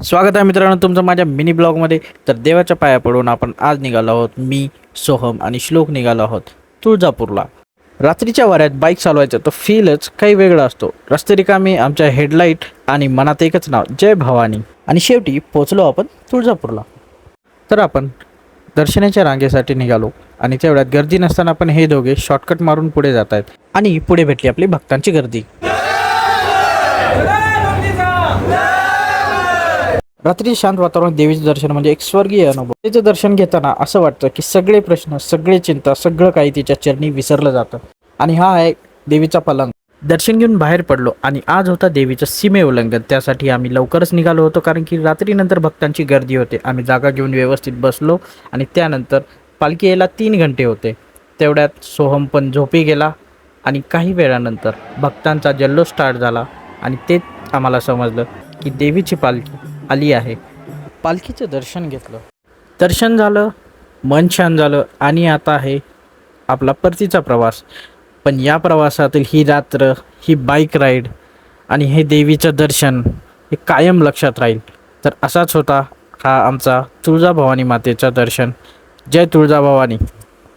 स्वागत आहे मित्रांनो तुमचं माझ्या मिनी ब्लॉगमध्ये. तर देवाच्या पाया पडून आपण आज निघालो आहोत. मी, सोहम आणि श्लोक निघालो आहोत तुळजापूरला. रात्रीच्या वाऱ्यात बाईक चालवायचं तो फीलच काही वेगळा असतो. रस्ते रिकामी, आमच्या हेडलाईट आणि मनात एकच नाव, जय भवानी. आणि शेवटी पोचलो आपण तुळजापूरला. तर आपण दर्शनाच्या रांगेसाठी निघालो आणि तेवढ्यात गर्दी नसताना पण हे दोघे शॉर्टकट मारून पुढे जात आहेत आणि पुढे भेटली आपली भक्तांची गर्दी. रात्री शांत वातावरण, देवीचं दर्शन म्हणजे एक स्वर्गीय अनुभव. तिचं दर्शन घेताना असं वाटतं की सगळे प्रश्न, सगळे चिंता, सगळं काही तिच्या चरणी विसरलं जातं. आणि हा आहे देवीचा पलंग. दर्शन घेऊन बाहेर पडलो आणि आज होता देवीचं सीमे उल्लंघन. त्यासाठी आम्ही लवकरच निघालो होतो, कारण की रात्रीनंतर भक्तांची गर्दी होते. आम्ही जागा घेऊन व्यवस्थित बसलो आणि त्यानंतर पालखी यायला 3 घंटे होते. तेवढ्यात सोहम पण झोपी गेला आणि काही वेळानंतर भक्तांचा जल्लोष स्टार्ट झाला आणि तेच आम्हाला समजलं की देवीची पालखी आली आहे. पालखीचं दर्शन घेतलं, दर्शन झालं, मन छान झालं आणि आता आहे आपला परतीचा प्रवास. पण या प्रवासातील ही रात्र, ही बाईक राईड आणि हे देवीचं दर्शन हे कायम लक्षात राहील. तर असाच होता हा आमचा तुळजाभवानी मातेचा दर्शन. जय तुळजाभवानी.